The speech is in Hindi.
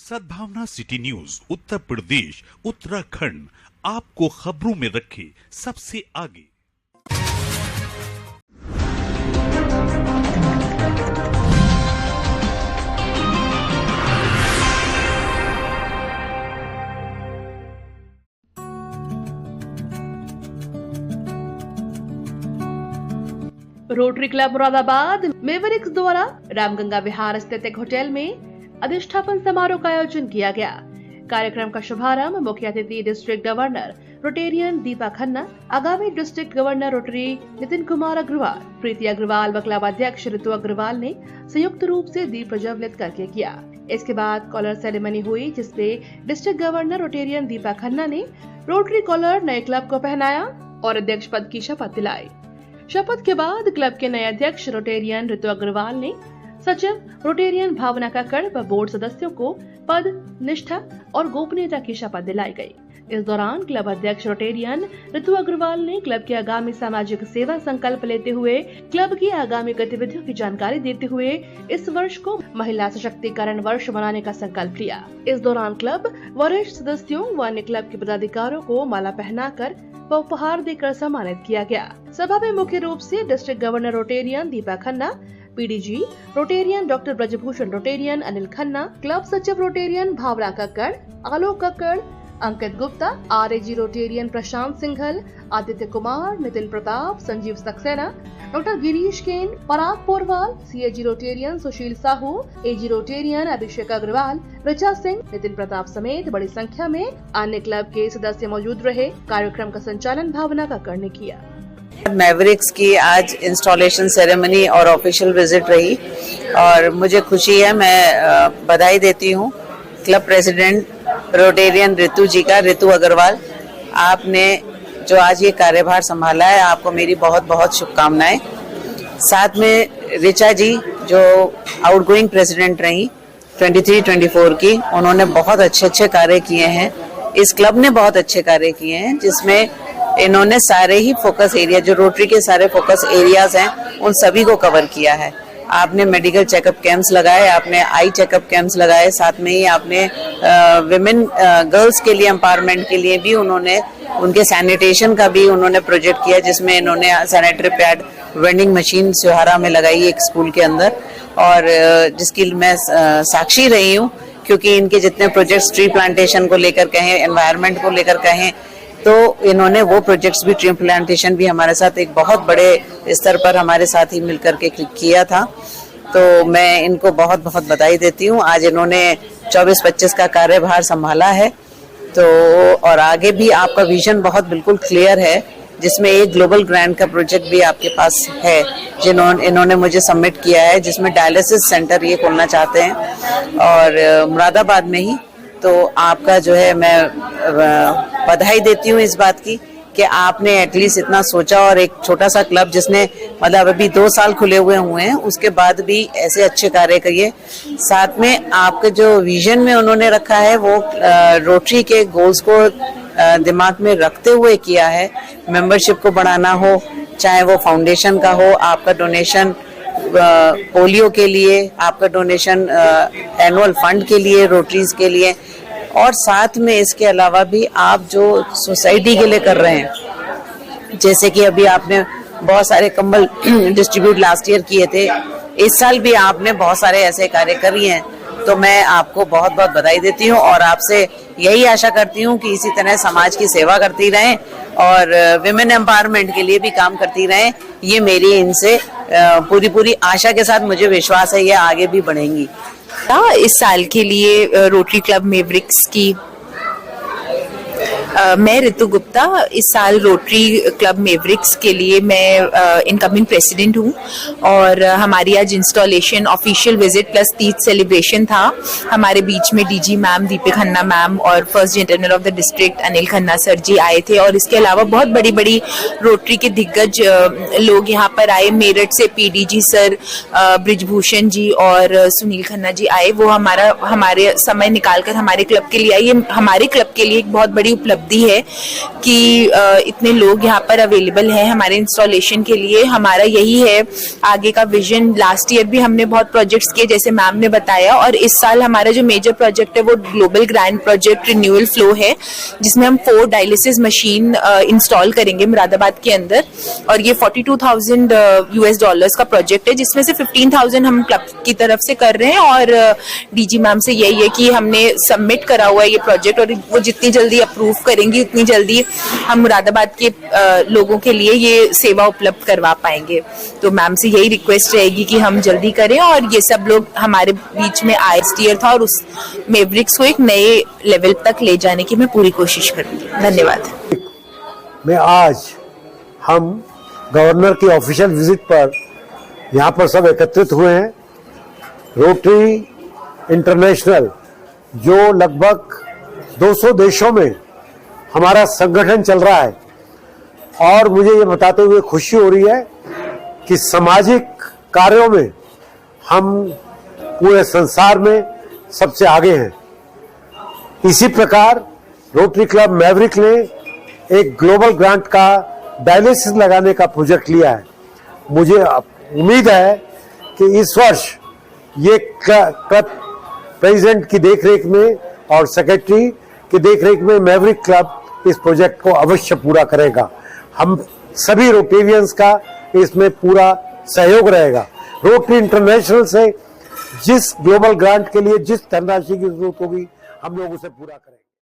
सद्भावना सिटी न्यूज उत्तर प्रदेश उत्तराखंड आपको खबरों में रखे सबसे आगे। रोटरी क्लब मुरादाबाद मेवरिक्स द्वारा रामगंगा विहार स्थित एक होटल में अधिष्ठापन समारोह का आयोजन किया गया। कार्यक्रम का शुभारंभ मुख्य अतिथि district governor Rotarian Deepa Khanna, आगामी district governor Rotary Nitin Kumar Agarwal, Preeti Agarwal व क्लब अध्यक्ष ऋतु अग्रवाल ने संयुक्त रूप से दीप प्रज्वलित करके किया। इसके बाद कॉलर सेरेमनी हुई, जिसपे district governor Rotarian Deepa Khanna ने रोटरी कॉलर नए क्लब को पहनाया और अध्यक्ष पद की शपथ दिलाई। शपथ के बाद क्लब के नए अध्यक्ष रोटेरियन ऋतु अग्रवाल ने सचिव रोटेरियन भावना काकड़ व बोर्ड सदस्यों को पद, निष्ठा और गोपनीयता की शपथ दिलाई गई। इस दौरान क्लब अध्यक्ष रोटेरियन ऋतु अग्रवाल ने क्लब की आगामी सामाजिक सेवा संकल्प लेते हुए क्लब की आगामी गतिविधियों की जानकारी देते हुए इस वर्ष को महिला सशक्तिकरण वर्ष मनाने का संकल्प लिया। इस दौरान क्लब वरिष्ठ सदस्यों व अन्य क्लब के पदाधिकारियों को माला पहनाकर व उपहार देकर सम्मानित किया गया। सभा में मुख्य रूप से district governor Rotarian Deepa Khanna, PDG rotarian doctor Brajbhushan rotarian Anil Khanna, club सचिव rotarian Bhavna Kakkar, Alok Kakkar, Ankit Gupta, RAG rotarian Prashant Singhal, Aditya Kumar, Nitin Pratap, Sanjeev Saxena, doctor Girish Ken, Parag Porwal, CAG rotarian Sushil Sahu, AG rotarian Abhishek Agarwal, Richa Singh, Nitin Pratap समेत बड़ी संख्या में अन्य क्लब के सदस्य मौजूद रहे। कार्यक्रम का संचालन भावना कक्कड़ ने किया। मैवरिक्स की आज इंस्टॉलेशन सेरेमनी और ऑफिशियल विजिट रही और मुझे खुशी है। मैं बधाई देती हूँ क्लब प्रेसिडेंट रोटेरियन ऋतु जी का, ऋतु अग्रवाल। आपने जो आज ये कार्यभार संभाला है, आपको मेरी बहुत बहुत शुभकामनाएं। साथ में ऋचा जी जो आउटगोइंग प्रेसिडेंट रही 23-24 की, उन्होंने बहुत अच्छे कार्य किए हैं। इस क्लब ने बहुत अच्छे कार्य किए हैं, जिसमें इन्होंने सारे ही फोकस एरिया, जो रोटरी के सारे फोकस एरियाज हैं, उन सभी को कवर किया है। आपने मेडिकल चेकअप कैंप्स लगाए, आपने आई चेकअप कैंप्स लगाए, साथ में ही आपने विमेन गर्ल्स के लिए एम्पावरमेंट के लिए भी उन्होंने उनके सैनिटेशन का भी उन्होंने प्रोजेक्ट किया, जिसमें इन्होंने sanitary pad vending machine Sihara में लगाई एक स्कूल के अंदर, और जिसकी मैं साक्षी रही हूँ, क्योंकि इनके जितने प्रोजेक्ट्स ट्री प्लांटेशन को लेकर कहें, एनवायरनमेंट को लेकर कहें, तो इन्होंने वो प्रोजेक्ट्स भी, ट्री प्लांटेशन भी हमारे साथ एक बहुत बड़े स्तर पर हमारे साथ ही मिलकर के किया था। तो मैं इनको बहुत बहुत बधाई देती हूँ। आज इन्होंने 24-25 का कार्यभार संभाला है, तो और आगे भी आपका विजन बहुत बिल्कुल क्लियर है, जिसमें एक ग्लोबल ग्रांट का प्रोजेक्ट भी आपके पास है, इन्होंने मुझे सबमिट किया है, जिसमें डायलिसिस सेंटर ये खोलना चाहते हैं और मुरादाबाद में ही। तो आपका जो है, मैं बधाई देती हूँ इस बात की कि आपने एटलीस्ट इतना सोचा, और एक छोटा सा क्लब जिसने मतलब अभी 2 साल खुले हुए हैं, उसके बाद भी ऐसे अच्छे कार्य करिए। साथ में आपके जो विजन में उन्होंने रखा है, वो रोटरी के गोल्स को दिमाग में रखते हुए किया है। मेंबरशिप को बढ़ाना हो, चाहे वो फाउंडेशन का हो, आपका डोनेशन पोलियो के लिए, आपका डोनेशन एनुअल फंड के लिए, रोटरीज के लिए, और साथ में इसके अलावा भी आप जो सोसाइटी के लिए कर रहे हैं, जैसे कि अभी आपने बहुत सारे कंबल डिस्ट्रीब्यूट लास्ट ईयर किए थे, इस साल भी आपने बहुत सारे ऐसे कार्य किए हैं। तो मैं आपको बहुत बहुत बधाई देती हूँ और आपसे यही आशा करती हूँ कि इसी तरह समाज की सेवा करती रहें और विमेन एम्पावरमेंट के लिए भी काम करती रहें। ये मेरी इनसे पूरी आशा के साथ मुझे विश्वास है, ये आगे भी बढ़ेंगी। इस साल के लिए रोटरी क्लब मेवरिक्स की मैं ऋतु गुप्ता, इस साल रोटरी क्लब मेवरिक्स के लिए मैं इनकमिंग प्रेसिडेंट हूँ और हमारी आज installation official visit plus Teej celebration था। हमारे बीच में DG ma'am Deepak Khanna ma'am और first general of the district Anil Khanna sir ji आए थे, और इसके अलावा बहुत बड़ी बड़ी रोटरी के दिग्गज लोग यहाँ पर आए। मेरठ से पीडीजी सर ब्रिजभूषण जी और सुनील खन्ना जी आए। वो हमारे समय निकाल कर हमारे क्लब के लिए आए। ये हमारे क्लब के लिए एक बहुत बड़ी उपलब्धि उपलब्धि है कि इतने लोग यहाँ पर अवेलेबल हैं हमारे इंस्टॉलेशन के लिए। हमारा यही है आगे का विजन। लास्ट ईयर भी हमने बहुत प्रोजेक्ट्स किए जैसे मैम ने बताया, और इस साल हमारा जो मेजर प्रोजेक्ट है वो global grand project renewal flow है, जिसमें हम 4 डायलिसिस मशीन इंस्टॉल करेंगे मुरादाबाद के अंदर। और ये $42,000 का प्रोजेक्ट है, जिसमें से 15,000 हम क्लब की तरफ से कर रहे हैं। और डीजी मैम से यही है कि हमने सबमिट करा हुआ है ये प्रोजेक्ट, और वो जितनी जल्दी अप्रूव करेंगी उतनी जल्दी हम मुरादाबाद के लोगों के लिए ये सेवा उपलब्ध करवा पाएंगे। तो मैम से यही रिक्वेस्ट रहेगी कि हम जल्दी करें और ये सब लोग हमारे बीच में ISTR था और उस मेवरिक्स को एक नए लेवल तक ले जाने की मैं पूरी कोशिश करूंगी। धन्यवाद। मैं आज हम गवर्नर की ऑफिशियल विजिट पर यहाँ पर सब एकत्रित हुए हैं। रोटरी इंटरनेशनल जो लगभग 200 देशों में हमारा संगठन चल रहा है, और मुझे ये बताते हुए खुशी हो रही है कि सामाजिक कार्यों में हम पूरे संसार में सबसे आगे हैं। इसी प्रकार रोटरी क्लब मैवरिक ने एक ग्लोबल ग्रांट का डायलिसिस लगाने का प्रोजेक्ट लिया है। मुझे उम्मीद है कि इस वर्ष ये क्लब प्रेसिडेंट की देखरेख में और सेक्रेटरी की देखरेख में मैवरिक क्लब इस प्रोजेक्ट को अवश्य पूरा करेगा। हम सभी रोटेरियंस का इसमें पूरा सहयोग रहेगा। रोटरी इंटरनेशनल से जिस ग्लोबल ग्रांट के लिए जिस धनराशि की जरूरत होगी हम लोग उसे पूरा करेंगे।